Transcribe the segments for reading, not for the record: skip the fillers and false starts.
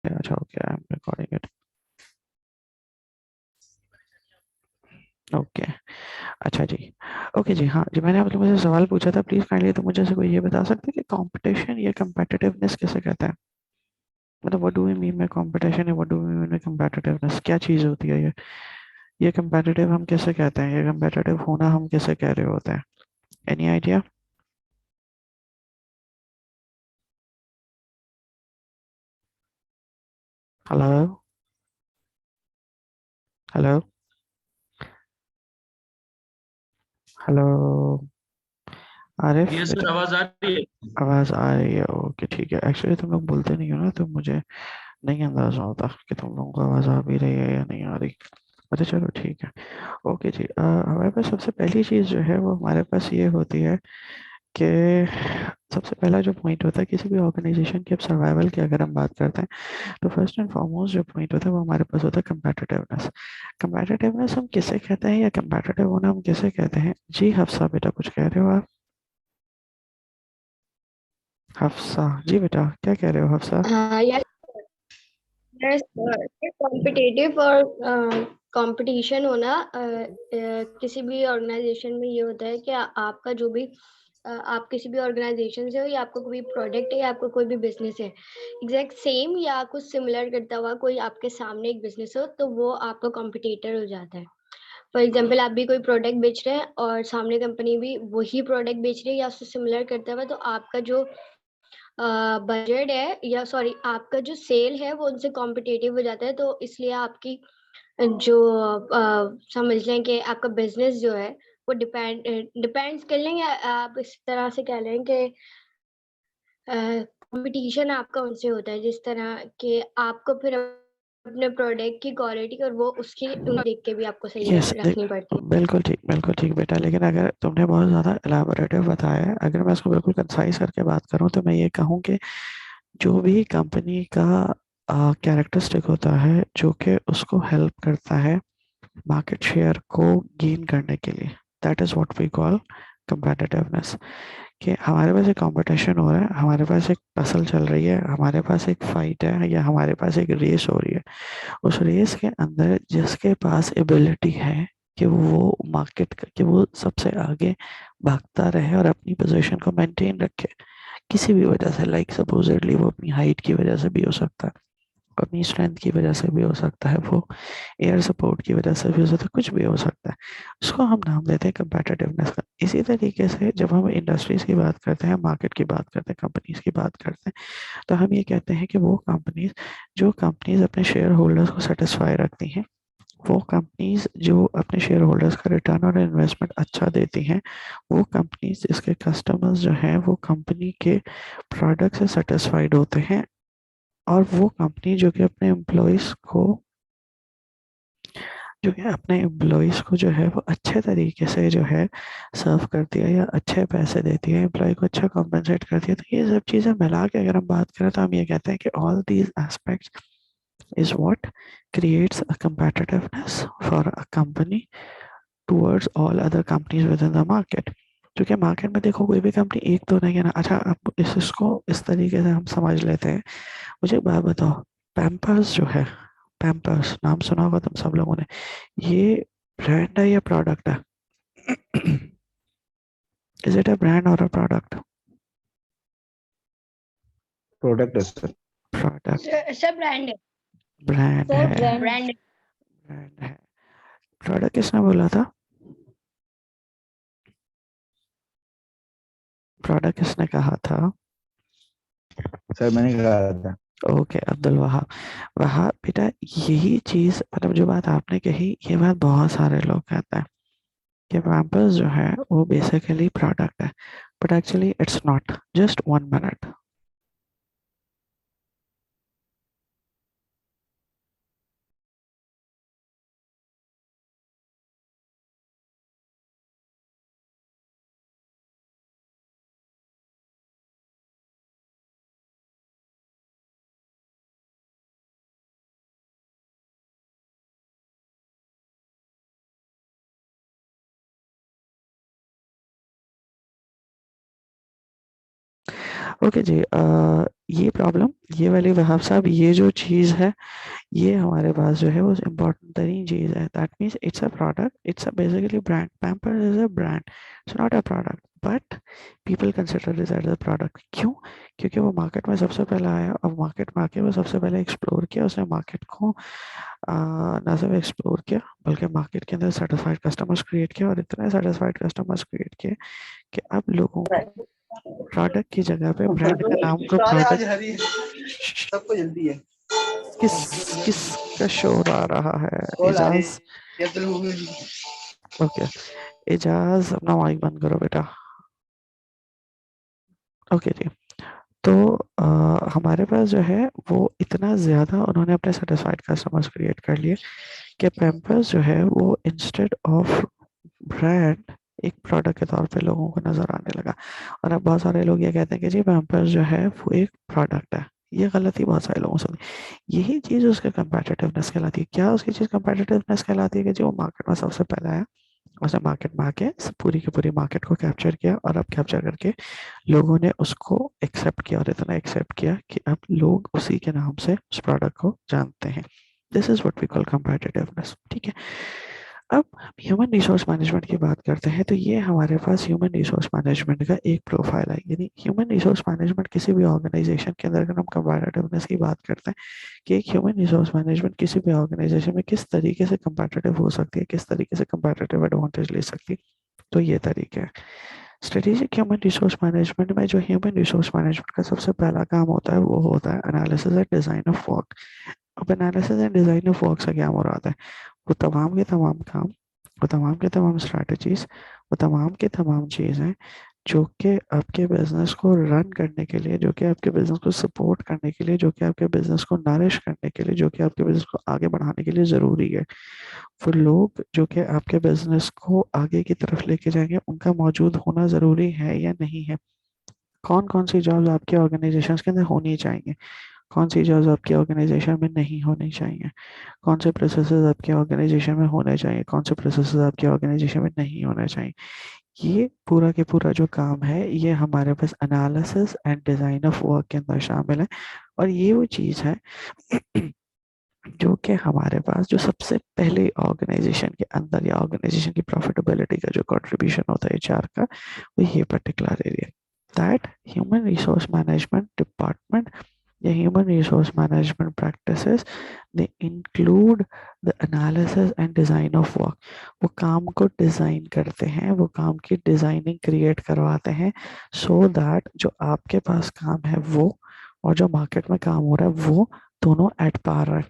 Okay अच्छा okay I am recording it okay अच्छा जी okay जी हाँ जी मैंने आपसे मुझे सवाल पूछा था प्लीज काइंडली तो मुझे से कोई ये बता सकते हैं कि कंपटीशन या कंपेटिटिवनेस किसे कहते हैं मतलब what do we mean by competition या what do we mean by competitiveness क्या चीज होती है ये कंपेटिटिव हम किसे कहते हैं ये कंपेटिटिव होना हम किसे कह रहे होते हैं any idea hello hello hello Arif ये बेटा सर आवाज आ रही है। आवाज आ रही है ओके ठीक है एक्चुअली तुम लोग बोलते नहीं हो ना तो मुझे नहीं अंदाजा होता कि तुम लोगों को आवाज आ भी रही है या नहीं आ रही अच्छा चलो ठीक है ओके जी हमारे पास सबसे पहली चीज़ जो है वो हमारे पास ये होती है कि सबसे पहला जो पॉइंट होता है किसी भी ऑर्गेनाइजेशन के सर्वाइवल की अगर हम बात करते हैं तो फर्स्ट एंड फॉरमोस्ट जो पॉइंट होता है वो हमारे पास होता है कंपेटिटिवनेस कंपेटिटिवनेस हम किसे कहते हैं या कंपेटिटिव होना हम किसे कहते हैं जी हफ्सा बेटा कुछ कह रहे हो आप हफ्सा जी बेटा क्या कह रहे हो हफ्सा हाँ यस यस कॉम्पिटिटिव और कंपटीशन होना किसी भी ऑर्गेनाइजेशन में ये होता है कि आपका जो भी आप किसी भी ऑर्गेनाइजेशन से हो या आपका कोई प्रोडक्ट है या आपका कोई भी बिजनेस है एग्जैक्ट सेम या कुछ सिमिलर करता हुआ कोई आपके सामने एक बिजनेस हो तो वो आपका कॉम्पिटिटर हो जाता है। फॉर एग्जाम्पल आप भी कोई प्रोडक्ट बेच रहे हैं और सामने कंपनी भी वही प्रोडक्ट बेच रही है या उससे सिमिलर करता हुआ तो आपका जो बजट है या सॉरी आपका जो सेल है वो उनसे कॉम्पिटिटिव हो जाता है तो इसलिए आपकी जो समझ लें कि आपका बिजनेस जो है वो डिपेंड्स कर लें या आप इस तरह से कह लें कि कंपटीशन आपका उनसे होता है जिस तरह के आपको फिर अपने प्रोडक्ट की क्वालिटी और वो उसकी देख के भी आपको सही यस रखनी पड़ती है। बिल्कुल ठीक बेटा लेकिन अगर तुमने बहुत ज़्यादा एलाबोरेटिव बताया है अगर मैं इसको बिल्कुल कंसाइज करके बात करूं तो मैं ये कहूं कि जो भी कंपनी का कैरेक्टरिस्टिक होता है जो कि उसको हेल्प करता है मार्केट शेयर को गेन करने के लिए that is what we call competitiveness कि हमारे पास एक कंपटीशन हो रहा है हमारे पास एक टसल चल रही है हमारे पास एक फाइट है या हमारे पास एक रेस हो रही है उस रेस के अंदर जिसके पास एबिलिटी है कि वो कि वो सबसे आगे भागता रहे और अपनी पोजीशन को मेंटेन रखे किसी भी वजह से लाइक सपोजिटली वो अपनी हाइट की वजह से भी हो सकता है अपनी स्ट्रेंथ की वजह से भी हो सकता है वो एयर सपोर्ट की वजह से भी हो सकता है कुछ भी हो सकता है उसको हम नाम देते हैं कंपेटिटिवनेस का इसी तरीके से जब हम इंडस्ट्रीज की बात करते हैं मार्केट की बात करते हैं कंपनीज की बात करते हैं तो हम ये कहते हैं कि वो कंपनीज जो कंपनीज अपने शेयर होल्डर्स को सेटिस्फाई रखती हैं वो कंपनीज जो अपने शेयर होल्डर्स का रिटर्न और इन्वेस्टमेंट अच्छा देती हैं वो कंपनीज जिसके कस्टमर्स जो हैं वो कंपनी के प्रोडक्ट से सेटिस्फाइड होते हैं और वो कंपनी जो कि अपने एम्प्लॉयज़ को जो है वो अच्छे तरीके से जो है सर्व करती है या अच्छे पैसे देती है एम्प्लॉय को अच्छा कॉम्पेंसेट करती है तो ये सब चीज़ें मिला के अगर हम बात करें तो हम ये कहते हैं कि all these aspects is what creates a competitiveness for a company towards all other companies within the market क्योंकि मार्केट में देखो कोई भी कंपनी एक तो नहीं है ना अच्छा अब इसको इस तरीके से हम समझ लेते हैं मुझे एक बात बताओ पैम्पर्स जो है पैम्पर्स नाम सुना होगा तुम सब लोगों ने ये ब्रांड है या प्रोडक्ट है इज इट अ ब्रांड और अ प्रोडक्ट प्रोडक्ट है सर। प्रोडक्ट सब ब्रांड है ब्रांड सर है ब्रांड ब्रांड है प्रोडक्ट किसने बोला था प्रोडक्ट किसने कहा था सर मैंने कहा था। ओके अब्दुल वहाब वहाब बेटा यही चीज मतलब जो बात आपने कही ये बात बहुत सारे लोग कहते हैं कि पैम्पर्स जो है वो बेसिकली प्रोडक्ट है but actually it's not just 1 minute okay जी ये प्रॉब्लम, ये वाली वहाब साहब, ये जो चीज़ है, ये हमारे पास जो है वो इम्पोर्टेंट तरीन चीज़ है। That means it's a product, it's a basically brand. Pampers is a brand, it's not a product, but people consider this as a product. क्यों? क्योंकि वो मार्केट में सबसे पहले आया, और मार्केट में आके वो सबसे पहले एक्सप्लोर किया, उसने मार्केट को ना सिर्फ एक्सप्लोर किया बल्कि मार्केट के अंदर सेटिस्फाइड कस्टमर्स क्रिएट किया, और इतने सेटिस्फाइड कस्टमर्स क्रिएट किए कि अब लोगों को प्रोडक्ट की जगह पे ब्रांड का नाम को सारे आज प्रोडक्ट। हरी है, सबको जल्दी है। किस किस का शोर आ रहा है? कॉल आ रही एजाज। है, ये तो होगी। ओके, एजाज अपना माइक बंद करो बेटा। ओके जी। तो हमारे पास जो है वो इतना ज़्यादा उन्होंने अपने सेटिस्फाइड कस्टमर्स क्रिएट कर लिए कि पैम्पर्स जो है वो इंस्टेड ऑफ ब्रांड एक प्रोडक्ट के तौर पे लोगों को नज़र आने लगा। और अब बहुत सारे लोग ये कहते हैं कि जी पैम्पर्स जो है वो एक प्रोडक्ट है। ये गलती बहुत सारे लोगों से होती है। यही चीज़ उसके कंपेटिटिवनेस कहलाती है। क्या उसकी चीज़ कंपेटिटिवनेस कहलाती है? कि जो मार्केट में सबसे पहले आया, उसने मार्केट में आके पूरी की पूरी मार्केट को कैप्चर किया, और अब कैप्चर करके लोगों ने उसको एक्सेप्ट किया, और इतना एक्सेप्ट किया कि अब लोग उसी के नाम से उस प्रोडक्ट को जानते हैं। This is what we call competitiveness. ठीक है। अब ह्यूमन रिसोर्स मैनेजमेंट की बात करते हैं, तो ये हमारे पास ह्यूमन रिसोर्स मैनेजमेंट का एक प्रोफाइल है। यानी ह्यूमन रिसोर्स मैनेजमेंट किसी भी ऑर्गेनाइजेशन के अंदर, अगर हम कंपेटिटिवनेस की बात करते हैं कि एक ह्यूमन रिसोर्स मैनेजमेंट किसी भी ऑर्गेनाइजेशन में किस तरीके से कंपेटिटिव हो सकती है, किस तरीके से कंपेटिटिव एडवांटेज ले सकती है, तो ये तरीके हैं। स्ट्रेटेजिक ह्यूमन रिसोर्स मैनेजमेंट में जो ह्यूमन रिसोर्स मैनेजमेंट का सबसे पहला काम होता है वो होता है analysis and design of work. अब analysis and design of work से क्या मुराद है? वो तमाम के तमाम काम, वो तमाम के तमाम स्ट्रैटेजीज, वो तमाम के तमाम चीज़ें जो कि आपके बिजनेस को रन करने के लिए, जो कि आपके बिजनेस को सपोर्ट करने के लिए, जो कि आपके बिजनेस को नरिश करने के लिए, जो कि आपके बिजनेस को आगे बढ़ाने के लिए ज़रूरी है, वो लोग जो कि आपके बिजनेस को आगे की तरफ लेके जाएंगे, उनका मौजूद होना ज़रूरी है या नहीं है। कौन कौन सी जॉब्स आपके ऑर्गेनाइजेशन के अंदर होनी चाहिए, कौन सी जॉब्स आपके ऑर्गेनाइजेशन में नहीं होनी चाहिए, कौन से प्रोसेसेस आपके ऑर्गेनाइजेशन में होने चाहिए, कौन से प्रोसेसेस आपके ऑर्गेनाइजेशन में नहीं होने चाहिए। ये पूरा के पूरा जो काम है ये हमारे पास analysis and design of work के अंदर शामिल है। और ये वो चीज़ है जो कि हमारे पास जो सबसे पहले ऑर्गेनाइजेशन के अंदर या ऑर्गेनाइजेशन की प्रॉफिटेबिलिटी का जो कंट्रीब्यूशन होता है एचआर का, वो ये particular area, that human resource management department या human resource management practices, they include the analysis and design of work. वो काम को डिज़ाइन करते हैं, वो काम की डिज़ाइनिंग क्रिएट करवाते हैं, सो दैट जो आपके पास काम है वो, और जो मार्केट में काम हो रहा है वो, दोनों एट पार है।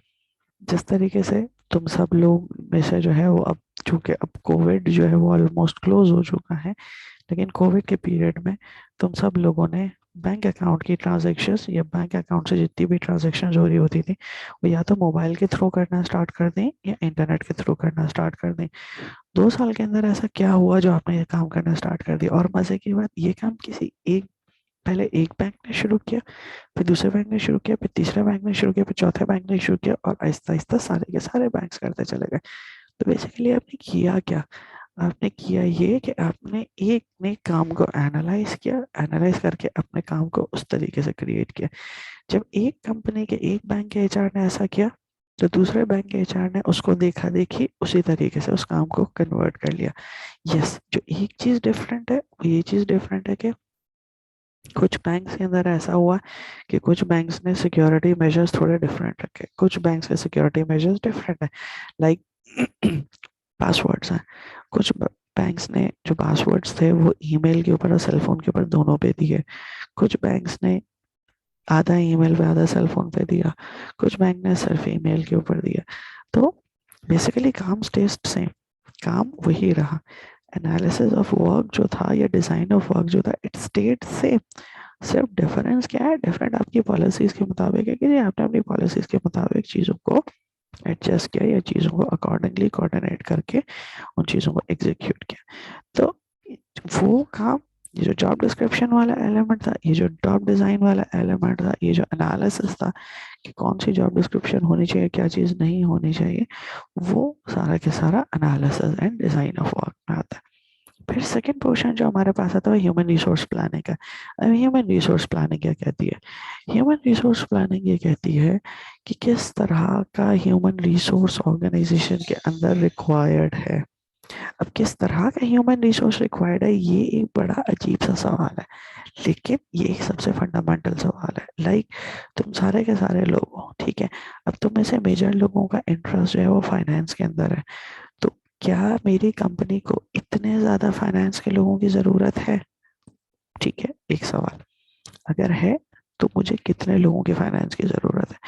जिस तरीके से तुम सब लोग में से जो है वो, अब चूंकि अब कोविड जो है वो ऑलमोस्ट क्लोज हो चुका है, लेकिन कोविड के पीरियड में तुम सब लोगों ने बैंक अकाउंट की ट्रांजेक्शन्स या बैंक अकाउंट से जितनी भी ट्रांजेक्शन हो रही होती थी, वो या तो मोबाइल के थ्रू करना स्टार्ट कर दें या इंटरनेट के थ्रू करना स्टार्ट कर दें। 2 साल के अंदर ऐसा क्या हुआ जो आपने ये काम करना स्टार्ट कर दिया? और मजे की बात, ये काम किसी एक, पहले एक बैंक ने शुरू किया, फिर दूसरे बैंक ने शुरू किया, फिर तीसरे बैंक ने शुरू किया, फिर चौथे बैंक ने शुरू किया, और आहिस्ता आहिस्ता सारे के सारे बैंक्स करते चले गए। तो बेसिकली आपने किया क्या? आपने किया ये कि आपने एक ने काम को एनालाइज किया, एनालाइज करके अपने काम को उस तरीके से क्रिएट किया। जब एक कंपनी के एक बैंक के एचआर ने ऐसा किया, तो दूसरे बैंक के एचआर ने उसको देखा देखी उसी तरीके से उस काम को कन्वर्ट कर लिया। यस, जो एक चीज डिफरेंट है वो ये चीज डिफरेंट है कि कुछ बैंक्स के अंदर ऐसा हुआ कि कुछ बैंक्स ने सिक्योरिटी मेजर्स थोड़े डिफरेंट रखे, कुछ बैंक्स के सिक्योरिटी मेजर्स डिफरेंट है, लाइक पासवर्ड्स हैं। कुछ बैंक्स ने जो पासवर्ड्स थे वो ईमेल के ऊपर और सेलफोन के ऊपर दोनों पे दिए, कुछ बैंक्स ने आधा ईमेल पे आधा सेलफोन पे दिया, कुछ बैंक ने सिर्फ ईमेल के ऊपर दिया। तो बेसिकली काम स्टेज सेम, काम वही रहा। एनालिसिस ऑफ वर्क जो था या डिजाइन ऑफ वर्क जो था, इट स्टेड सेम। सिर्फ डिफरेंस क्या है? डिफरेंट आपकी पॉलिसीज के मुताबिक है कि आपने अपनी पॉलिसीज के मुताबिक चीज़ों को एडजस्ट किया या चीज़ों को अकॉर्डिंगली कोऑर्डिनेट करके उन चीज़ों को एग्जीक्यूट किया। तो वो काम, ये जो जॉब डिस्क्रिप्शन वाला एलिमेंट था, ये जो जॉब डिज़ाइन वाला एलिमेंट था, ये जो एनालिसिस था कि कौन सी जॉब डिस्क्रिप्शन होनी चाहिए, क्या चीज़ नहीं होनी चाहिए, वो सारा के सारा analysis and design of work में आता है। फिर सेकंड पोर्शन जो हमारे पास आता है ह्यूमन रिसोर्स प्लानिंग का। अब ह्यूमन रिसोर्स प्लानिंग क्या कहती है? ह्यूमन रिसोर्स प्लानिंग ये कहती है कि किस तरह का ह्यूमन रिसोर्स ऑर्गेनाइजेशन के अंदर रिक्वायर्ड है। अब किस तरह का ह्यूमन रिसोर्स रिक्वायर्ड है, ये एक बड़ा अजीब सा सवाल है, लेकिन ये एक सबसे फंडामेंटल सवाल है। तुम सारे के सारे लोग हो, ठीक है। अब तुम में से मेजर लोगों का इंटरेस्ट जो है वो फाइनेंस के अंदर है, तो क्या मेरी कंपनी को इतने ज्यादा फाइनेंस के लोगों की जरूरत है? ठीक है, एक सवाल। अगर है तो मुझे कितने लोगों के फाइनेंस की जरूरत है?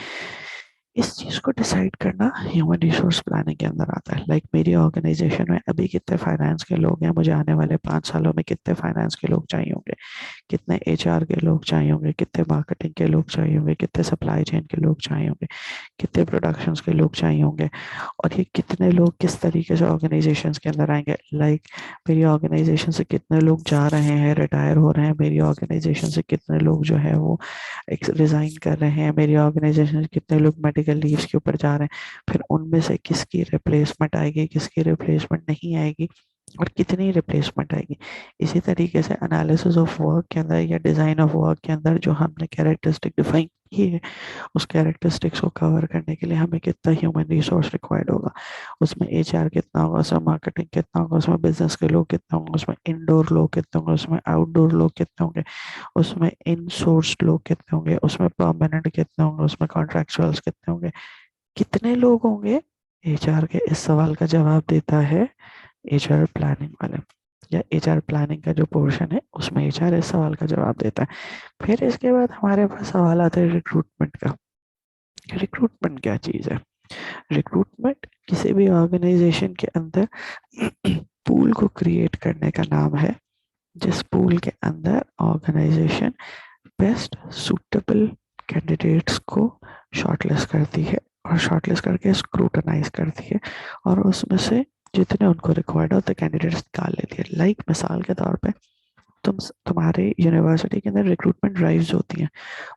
इस चीज को डिसाइड करना ह्यूमन रिसोर्स प्लानिंग के अंदर आता है। मेरी ऑर्गेनाइजेशन में अभी कितने फाइनेंस के लोग हैं, मुझे आने वाले 5 सालों में कितने फाइनेंस के लोग चाहिए होंगे, कितने एचआर के लोग चाहिए होंगे, कितने मार्केटिंग के लोग चाहिए होंगे, कितने सप्लाई चेन के लोग चाहिए होंगे, कितने प्रोडक्शंस के लोग चाहिए होंगे, और ये कितने लोग किस तरीके से ऑर्गेनाइजेशंस के अंदर आएंगे। मेरी ऑर्गेनाइजेशन से कितने लोग जा रहे हैं, रिटायर हो रहे हैं, मेरी ऑर्गेनाइजेशन से कितने लोग जो है वो रिजाइन कर रहे हैं, मेरी ऑर्गेनाइजेशन से कितने लोग मेडिकल लीव्स के ऊपर जा रहे हैं, फिर उनमें से किसकी रिप्लेसमेंट आएगी, किसकी रिप्लेसमेंट नहीं आएगी, और कितनी रिप्लेसमेंट आएगी। इसी तरीके से एनालिसिस ऑफ वर्क के अंदर या डिजाइन ऑफ वर्क के अंदर जो हमने कैरेक्टरिस्टिक डिफाइन की है, उस कैरेक्टरिस्टिक्स को कवर करने के लिए हमें कितना ह्यूमन रिसोर्स रिक्वायर्ड होगा। उसमें एचआर कितना होगा, उसमें मार्केटिंग कितना होगा, उसमें बिजनेस के लोग कितना होंगे, उसमें इंडोर लोग कितने होंगे, उसमें आउटडोर लोग कितने होंगे, उसमें इन सोर्स लोग कितने होंगे, उसमें परमानेंट कितने होंगे, उसमें कॉन्ट्रैक्चुअल्स कितने होंगे, कितने लोग होंगे। एचआर के इस सवाल का जवाब देता है एचआर प्लानिंग वाले, या एचआर प्लानिंग का जो पोर्शन है उसमें एचआर इस सवाल का जवाब देता है। फिर इसके बाद हमारे पास सवाल आता है रिक्रूटमेंट का। रिक्रूटमेंट क्या चीज है? रिक्रूटमेंट किसी भी ऑर्गेनाइजेशन के अंदर पूल को क्रिएट करने का नाम है, जिस पूल के अंदर ऑर्गेनाइजेशन बेस्ट सूटेबल कैंडिडेट्स को शॉर्टलिस्ट करती है, और शॉर्टलिस्ट करके स्क्रूटनाइज करती है, और उसमें से जितने उनको रिक्वायर्ड होते कैंडिडेट्स निकाल लेती है। मिसाल के तौर पे तुम्हारे यूनिवर्सिटी के अंदर रिक्रूटमेंट ड्राइव्स होती हैं,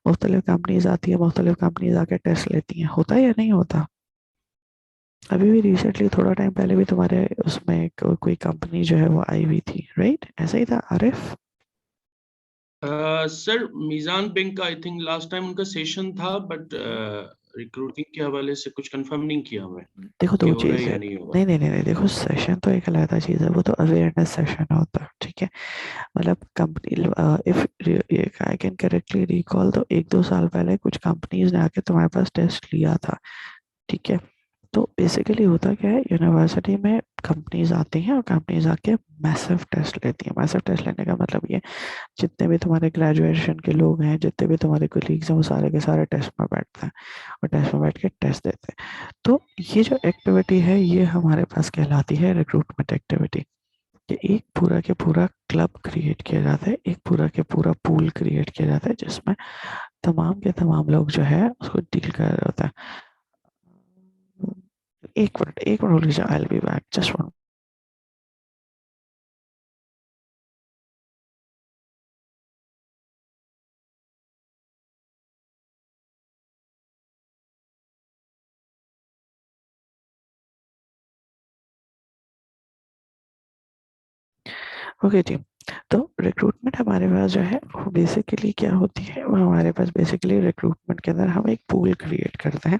मुख्तलिफ कंपनीज आती है, मुख्तलिफ कंपनीज आके टेस्ट लेती हैं, होता है या नहीं होता? अभी भी रिसेंटली थोड़ा टाइम पहले भी तुम्हारे उसमें कोई कंपनी जो है वो आई हुई थी, राइट? ऐसा ही था आरिफ? सर मीजान बैंक का आई थिंक लास्ट टाइम उनका सेशन था, बट रिक्रूटिंग के हवाले से कुछ कंफर्म नहीं किया मैं देखो कि दो होगा चीज है। या नहीं होगा। नहीं नहीं नहीं नहीं, देखो सेशन तो एक अलग चीज है, वो तो अवेयरनेस सेशन होता है, ठीक है। Company if I can correctly recall, तो 1-2 साल पहले कुछ कंपनीज ने आके तुम्हारे पास टेस्ट लिया था, ठीक है। तो बेसिकली होता क्या है, यूनिवर्सिटी में कंपनीज आती हैं और कंपनीज आके मैसिव टेस्ट लेती हैं। मैसिव टेस्ट लेने का मतलब ये, जितने भी तुम्हारे ग्रेजुएशन के लोग हैं, जितने भी तुम्हारे कोलीग्स हैं, वो सारे के सारे टेस्ट में बैठते हैं और टेस्ट में बैठ के टेस्ट देते हैं। तो ये जो एक्टिविटी है ये हमारे पास कहलाती है रिक्रूटमेंट एक्टिविटी। कि एक पूरा के पूरा क्लब क्रिएट किया जाता है, एक पूरा के पूरा पूल क्रिएट किया जाता है, जिसमें तमाम के तमाम लोग जो है उसको डील कर रहे होता है। एक मिनट लीजिए, I will be back, just one. Okay जी। तो रिक्रूटमेंट हमारे पास जो है वो बेसिकली क्या होती है, वो हमारे पास बेसिकली रिक्रूटमेंट के अंदर हम एक पूल क्रिएट करते हैं।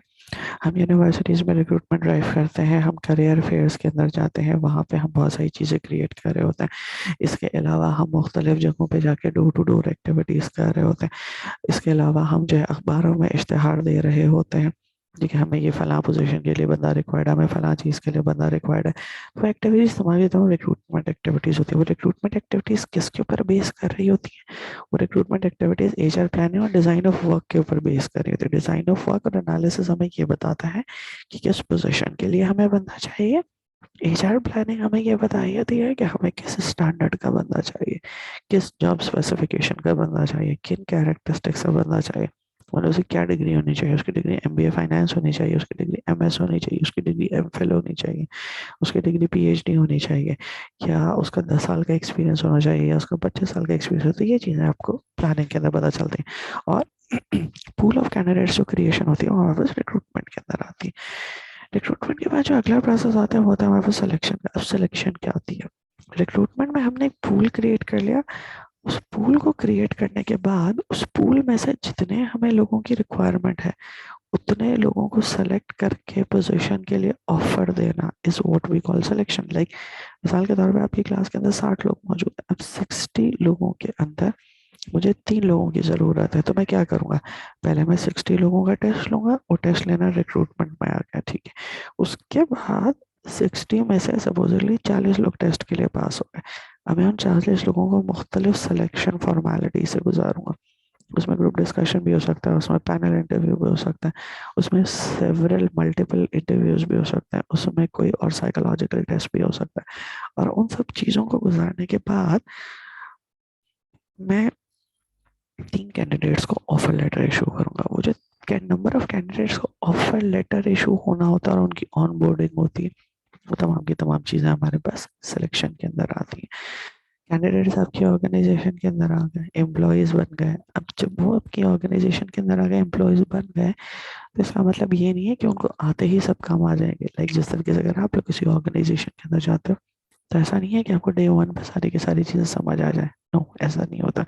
हम यूनिवर्सिटीज़ में रिक्रूटमेंट ड्राइव करते हैं, हम करियर फेयर्स के अंदर जाते हैं, वहाँ पे हम बहुत सारी चीज़ें क्रिएट कर रहे होते हैं। इसके अलावा हम मुख्तलिफ जगहों पे जाके डोर टू डोर एक्टिविटीज़ कर रहे होते हैं। इसके अलावा हम जो है अखबारों में इश्तेहार दे रहे होते हैं, ठीक है, हमें ये फ़लाँ पोजीशन के लिए बंदा रिक्वायर्ड है, हमें फ़लाँ चीज़ के लिए बंदा रिक्वायर्ड है। वो एक्टिविटीज़ तुम्हारी तो रिक्रूटमेंट एक्टिविटीज़ होती है। वो रिक्रूटमेंट एक्टिविटीज़ किसके ऊपर बेस कर रही होती है? वो रिक्रूटमेंट एक्टिविटीज़ एचआर प्लानिंग और डिज़ाइन ऑफ वर्क के ऊपर बेस कर रही होती है। डिज़ाइन ऑफ वर्क और एनालिसिस हमें ये बताता है कि किस पोजीशन के लिए हमें बंदा चाहिए। एचआर प्लानिंग हमें ये बताई होती है कि हमें किस स्टैंडर्ड का बंदा चाहिए, किस जॉब स्पेसिफिकेशन का बंदा चाहिए, किन कैरेक्टरिस्टिक्स का बंदा चाहिए, मतलब उसकी क्या डिग्री होनी चाहिए। उसकी डिग्री एमबीए फाइनेंस होनी चाहिए, उसकी डिग्री एमएस होनी चाहिए, उसकी डिग्री एमफिल होनी चाहिए, उसकी डिग्री पीएचडी होनी चाहिए, या उसका 10 साल का एक्सपीरियंस होना चाहिए, या उसका 25 साल का एक्सपीरियंस हो। तो ये चीज़ें आपको प्लानिंग के अंदर पता चलती हैं। और पूल ऑफ कैंडिडेट्स जो क्रिएशन होती है वो हमारे पास रिक्रूटमेंट के अंदर आती है। रिक्रूटमेंट के बाद जो अगला प्रोसेस आता है वो होता है हमारे पास सिलेक्शन का। अब सिलेक्शन क्या होती है? रिक्रूटमेंट में हमने एक पूल क्रिएट कर लिया। उस पूल को क्रिएट करने के बाद उस पूल में से जितने हमें लोगों की रिक्वायरमेंट है उतने लोगों को सेलेक्ट करके पोजीशन के लिए ऑफर देना is what we call selection. Like मिसाल के तौर पे आपकी क्लास के अंदर 60 लोग मौजूद हैं, अब 60 लोगों के अंदर मुझे 3 लोगों की ज़रूरत है, तो मैं क्या करूँगा, पहले मैं 60 लोगों का टेस्ट लूँगा, वो टेस्ट लेना रिक्रूटमेंट में आ गया, ठीक है। उसके बाद 60 में से सपोजली 40 लोग टेस्ट के लिए पास हो गए। अब मैं उन 40 लोगों को मुख्तलिफ सिलेक्शन फॉर्मेलिटी से गुजारूंगा। उसमें ग्रुप डिस्कशन भी हो सकता है, उसमें पैनल इंटरव्यू भी हो सकता है, उसमें सेवरल मल्टीपल इंटरव्यूज भी हो सकते हैं, उसमें कोई और साइकोलॉजिकल टेस्ट भी हो सकता है। और उन सब चीज़ों को गुजारने के बाद मैं 3 कैंडिडेट्स को ऑफर लेटर इशू करूंगा। वो जो नंबर ऑफ कैंडिडेट्स को ऑफर लेटर इशू होना होता है और उनकी ऑन बोर्डिंग होती है, वो तमाम की तमाम चीज़ें हमारे पास सिलेक्शन के अंदर आती हैं। कैंडिडेट्स आपकी ऑर्गेनाइजेशन के अंदर आ गए, एम्प्लॉयज बन गए। अब जब वो आपकी ऑर्गेनाइजेशन के अंदर आ गए, एम्प्लॉयज बन गए, तो इसका मतलब ये नहीं है कि उनको आते ही सब काम आ जाएंगे। लाइक जिस तरीके से अगर आप लोग किसी ऑर्गेनाइजेशन के अंदर जाते हो तो ऐसा नहीं है कि आपको डे 1 पे सारी की सारी चीज़ें समझ आ जाए। नो, ऐसा नहीं होता।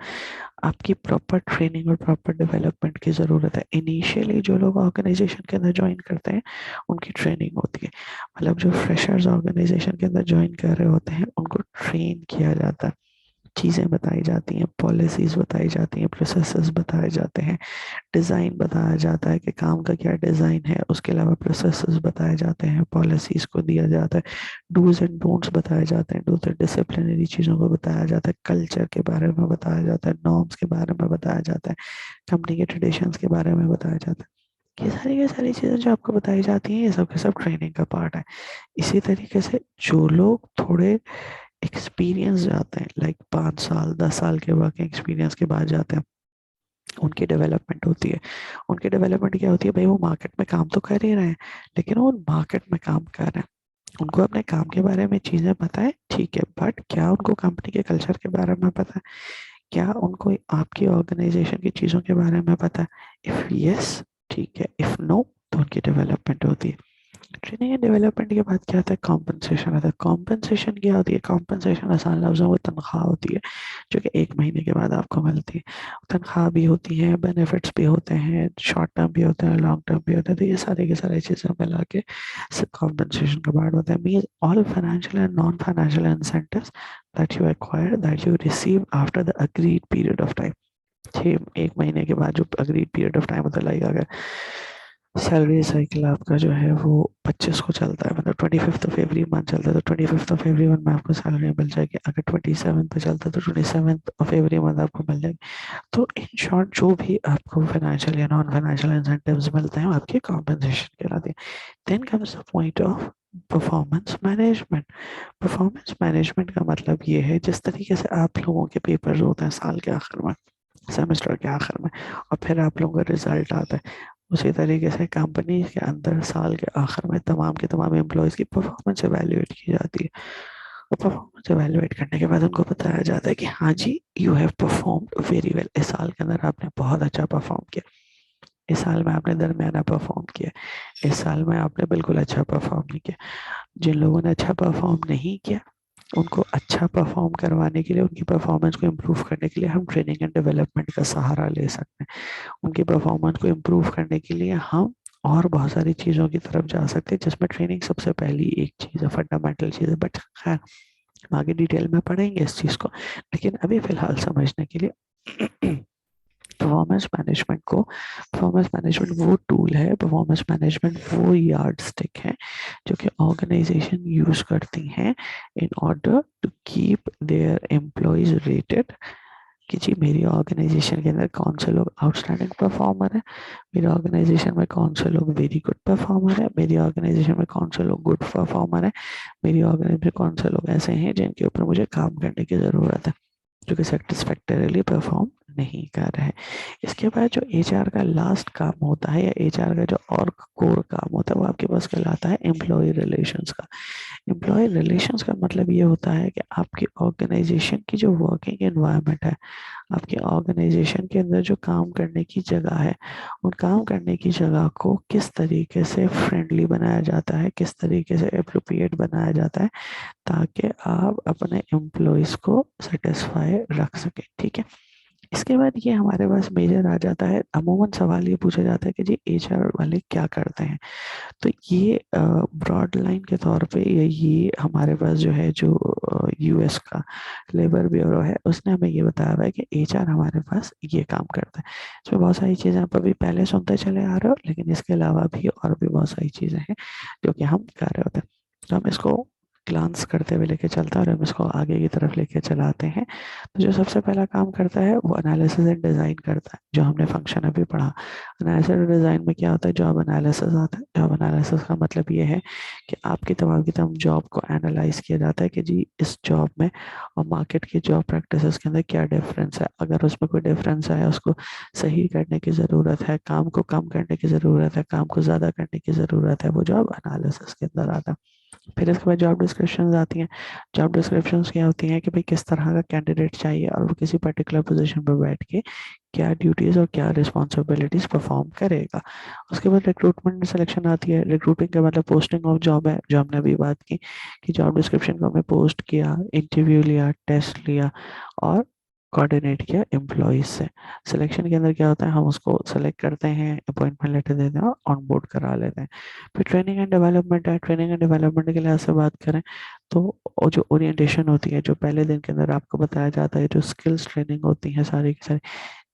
आपकी प्रॉपर ट्रेनिंग और प्रॉपर डेवलपमेंट की ज़रूरत है। इनिशियली जो लोग ऑर्गेनाइजेशन के अंदर ज्वाइन करते हैं उनकी ट्रेनिंग होती है। मतलब जो फ्रेशर्स ऑर्गेनाइजेशन के अंदर ज्वाइन कर रहे होते हैं उनको ट्रेन किया जाता है, चीज़ें बताई जाती हैं, पॉलिसीज बताई जाती हैं, प्रोसेसेस बताए जाते हैं, डिज़ाइन बताया जाता है कि काम का क्या डिज़ाइन है, उसके अलावा प्रोसेसेस बताए जाते हैं, पॉलिसीज को दिया जाता है, डूज एंड डोंट्स बताए जाते हैं, डूज एंड डिसिप्लिनरी चीज़ों को बताया जाता है, कल्चर के बारे में बताया जाता है, नॉर्म्स के बारे में बताया जाता है, कंपनी के ट्रेडिशंस के बारे में बताया जाता है। ये सारी की सारी चीज़ें जो आपको बताई जाती हैं ये सब के सब ट्रेनिंग का पार्ट है। इसी तरीके से जो लोग थोड़े एक्सपीरियंस जाते हैं, लाइक 5 साल 10 साल के वर्किंग एक्सपीरियंस के बाद जाते हैं, उनकी डेवलपमेंट होती है। उनकी डेवलपमेंट क्या होती है, भाई वो मार्केट में काम तो कर ही रहे हैं लेकिन वो मार्केट में काम कर रहे हैं, उनको अपने काम के बारे में चीज़ें पता है, ठीक है, बट क्या उनको कंपनी के कल्चर के बारे में पता है, क्या उनको आपकी ऑर्गेनाइजेशन की चीज़ों के बारे में पता है? इफ़ यस, ठीक है, इफ़ नो, तो उनकी डेवलपमेंट होती है। ट्रेनिंग एंड डेवलपमेंट के बाद क्या आता है, कॉम्पनसेशन आता है। कॉम्पनसेशन क्या होती है, कॉम्पनसेशन आसान लफ्ज़ों में तनख्वाह होती है जो कि 1 महीने के बाद आपको मिलती है। तनख्वाह भी होती है, बेनिफिट्स भी होते हैं, शॉर्ट टर्म भी होते हैं, लॉन्ग टर्म भी होते हैं, तो ये सारे के सारे चीज़ें मिला के सब कॉम्पनसेशन का पार्ट होता है। Means all financial and non financial incentives that you acquire, that you receive after the agreed period of time. 1 महीने के बाद जो अग्रीड पीरियड ऑफ टाइम होता है, लाइक अगर सैलरी साइकिल आपका जो है वो 25 को चलता है, मतलब 25th ऑफ एवरी मंथ चलता है, तो 25th ऑफ एवरी मंथ में आपको सैलरी मिल जाएगी। अगर 27 पे चलता है तो 27th ऑफ एवरी मंथ आपको मिल जाएगी। तो इन शॉर्ट जो भी आपको फाइनेंशियल या नॉन फाइनेंशियल इंसेंटिव्स मिलते हैं वो आपकी कॉम्पनसेशन कहलाती है। Then comes the point of performance management. Performance management का मतलब ये है जिस तरीके से आप लोगों के पेपर्स होते हैं साल के आखिर में, सेमेस्टर के आखिर में, और फिर आप लोगों का रिजल्ट आता है, उसी तरीके से कंपनी के अंदर साल के आखिर में तमाम के तमाम एम्प्लॉयज़ की परफॉर्मेंस एवेल्युएट की जाती है। और परफॉर्मेंस एवेल्युएट करने के बाद उनको बताया जाता है कि हाँ जी, you have performed very well, इस साल के अंदर आपने बहुत अच्छा परफॉर्म किया, इस साल में आपने दरमियाना परफॉर्म किया, इस साल में आपने बिल्कुल अच्छा परफॉर्म नहीं किया। जिन लोगों ने अच्छा परफॉर्म नहीं किया उनको अच्छा परफॉर्म करवाने के लिए, उनकी परफॉर्मेंस को इम्प्रूव करने के लिए हम ट्रेनिंग एंड डेवलपमेंट का सहारा ले सकते हैं। उनकी परफॉर्मेंस को इम्प्रूव करने के लिए हम और बहुत सारी चीज़ों की तरफ जा सकते हैं, जिसमें ट्रेनिंग सबसे पहली एक चीज़ है, फंडामेंटल चीज़ है। बट खैर हम आगे डिटेल में पढ़ेंगे इस चीज़ को, लेकिन अभी फ़िलहाल समझने के लिए परफॉर्मेंस मैनेजमेंट वो टूल है, परफॉर्मेंस मैनेजमेंट वो यार्ड स्टिक है जो कि ऑर्गेनाइजेशन यूज करती हैं in order to keep their employees rated, कि जी मेरी ऑर्गेनाइजेशन के अंदर कौन से लोग आउटस्टैंडिंग परफॉर्मर है, मेरी ऑर्गेनाइजेशन में कौन से लोग वेरी गुड परफॉर्मर है, मेरी ऑर्गेनाइजेशन में कौन से लोग गुड परफॉर्मर है, मेरी ऑर्गेनाइजेशन में कौन से लोग ऐसे हैं जिनके ऊपर मुझे काम करने की ज़रूरत है, जो कि सेटिस्फैक्टरीली परफॉर्म नहीं कर रहे हैं। इसके बाद जो एचआर का लास्ट काम होता है या एचआर का जो और कोर काम होता है वो आपके पास कहलाता है एम्प्लॉय रिलेशंस का। एम्प्लॉय रिलेशंस का मतलब ये होता है कि आपकी ऑर्गेनाइजेशन की जो वर्किंग एनवायरनमेंट है, आपके ऑर्गेनाइजेशन के अंदर जो काम करने की जगह है, उन काम करने की जगह को किस तरीके से फ्रेंडली बनाया जाता है, किस तरीके से एप्रोप्रिएट बनाया जाता है, ताकि आप अपने एम्प्लॉयज़ को सेटिस्फाई रख सकें। ठीक है, इसके बाद ये हमारे पास मेजर आ जाता है। अमूमन सवाल ये पूछा जाता है कि जी एचआर वाले क्या करते हैं। तो ये ब्रॉड लाइन के तौर पे ये हमारे पास जो है, जो यूएस का लेबर ब्यूरो है, उसने हमें ये बताया हुआ है कि एचआर हमारे पास ये काम करता है। इसमें बहुत सारी चीज़ें आप अभी पहले सुनते चले आ रहे हो, लेकिन इसके अलावा भी और भी बहुत सारी चीज़ें हैं जो कि हम कर रहे होते हैं। तो हम इसको ग्लांस करते हुए लेके चलते हैं और हम इसको आगे की तरफ लेके चलाते हैं। तो जो सबसे पहला काम करता है वो एनालिसिस एंड डिज़ाइन करता है, जो हमने फंक्शन अभी पढ़ा। एनालिसिस एंड डिज़ाइन में क्या होता है, जॉब एनालिसिस आता है। जॉब एनालिसिस का मतलब ये है कि आपकी तमाम जॉब को एनालाइज किया जाता है कि जी इस जॉब में और मार्केट की जॉब प्रैक्टिसेस के अंदर क्या डिफरेंस है। अगर उसमें कोई डिफरेंस है, उसको सही करने की ज़रूरत है, काम को कम करने की ज़रूरत है, काम को ज़्यादा करने की ज़रूरत है, वो जॉब एनालिसिस के अंदर आता है। फिर इसके बाद जॉब डिस्क्रिप्शंस आती हैं। जॉब डिस्क्रिप्शंस क्या होती हैं कि भाई किस तरह का कैंडिडेट चाहिए और वो किसी पर्टिकुलर पोजीशन पर बैठ के क्या ड्यूटीज़ और क्या रिस्पॉन्सिबिलिटीज़ परफॉर्म करेगा। उसके बाद रिक्रूटमेंट सिलेक्शन आती है। रिक्रूटिंग का मतलब पोस्टिंग ऑफ जॉब है, जो हमने अभी बात की कि जॉब डिस्क्रिप्शन को हमने पोस्ट किया, इंटरव्यू लिया, टेस्ट लिया और कोऑर्डिनेट किया एम्प्लॉयज़ से। सिलेक्शन के अंदर क्या होता है, हम उसको सेलेक्ट करते हैं, अपॉइंटमेंट लेटर देते हैं और ऑन बोर्ड करा लेते हैं। फिर ट्रेनिंग एंड डेवलपमेंट है। ट्रेनिंग एंड डेवलपमेंट के लिहाज से बात करें तो वो जो ओरिएंटेशन होती है, जो पहले दिन के अंदर आपको बताया जाता है, जो स्किल्स ट्रेनिंग होती है सारी की सारी।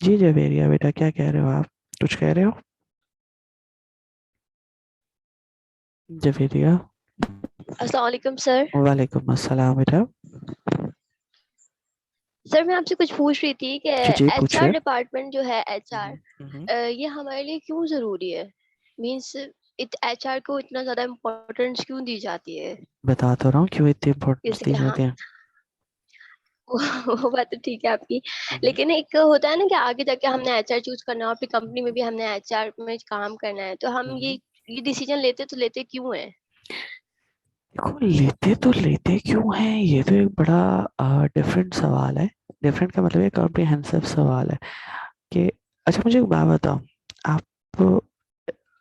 जी जवेरिया बेटा, क्या कह रहे हो आप, कुछ कह रहे हो जवेरिया? अस्सलाम वालेकुम सर। वालेकुम अस्सलाम बेटा। सर मैं आपसे कुछ पूछ रही थी कि जी जी एचआर पूछिए। डिपार्टमेंट जो है एचआर हम्म, ये हमारे लिए क्यों ज़रूरी है? मीन्स एचआर को इतना ज़्यादा इम्पोर्टेंस क्यों दी जाती है? बता तो रहा हूँ क्यों इतनी इम्पोर्टेंस जैसे दी कि हाँ जाती है। वो बात तो ठीक है आपकी, हम्म, लेकिन एक होता है ना कि आगे जाके हमने एचआर चूज करना है, अपनी कंपनी में भी हमने एचआर में काम करना है, तो हम हम्म। ये डिसीजन लेते तो लेते क्यों है? देखो, लेते तो लेते क्यों हैं, ये तो एक बड़ा डिफरेंट सवाल है। डिफरेंट का मतलब एक कॉम्प्रिहेंसिव सवाल है कि अच्छा मुझे एक बात बताओ, आप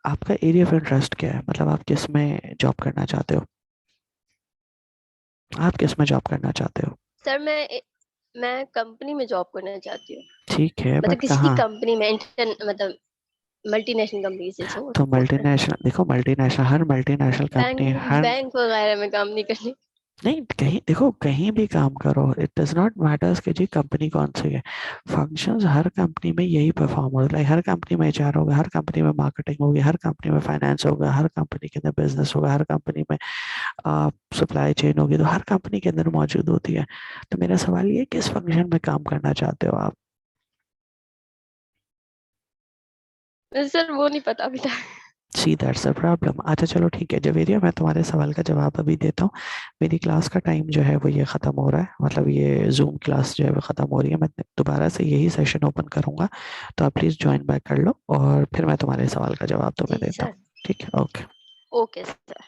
आपका एरिया ऑफ इंटरेस्ट क्या है, मतलब आप किस में जॉब करना चाहते हो, आप किस में जॉब करना चाहते हो? सर मैं कंपनी में जॉब करना चाहती हूँ, ठीक है, मतलब बट किसी की कहाँ? कंपनी में मतलब मल्टीनेशनल कंपनी से तो सपोज करें, मल्टीनेशनल, देखो मल्टीनेशनल, हर मल्टीनेशनल बैंक कंपनी हर बैंक वगैरह में काम नहीं करनी। नहीं, कहीं देखो, कहीं भी काम करो, इट डज नॉट मैटर्स कि जी कंपनी कौन सी है। फंक्शंस हर कंपनी में यही परफॉर्म होता है। हर कंपनी में एचआर होगा, हर कंपनी में मार्केटिंग होगी, हर कंपनी में फाइनेंस होगा, हर कंपनी के अंदर बिजनेस होगा, हर कंपनी में सप्लाई चेन होगी, तो हर कंपनी के अंदर मौजूद होती है। तो मेरा सवाल ये है, किस फंक्शन में काम करना चाहते हो आप? सर वो नहीं पता बेटा। See that's a problem. अच्छा चलो ठीक है जवेरिया, मैं तुम्हारे सवाल का जवाब अभी देता हूँ। मेरी क्लास का टाइम जो है वो ये ख़त्म हो रहा है, मतलब ये जूम क्लास जो है वो ख़त्म हो रही है। मैं दोबारा से यही सेशन ओपन करूँगा, तो आप प्लीज़ ज्वाइन बैक कर लो और फिर मैं तुम्हारे सवाल का जवाब तुम्हें जी देता सर। हूँ। ठीक है, ओके। Okay sir.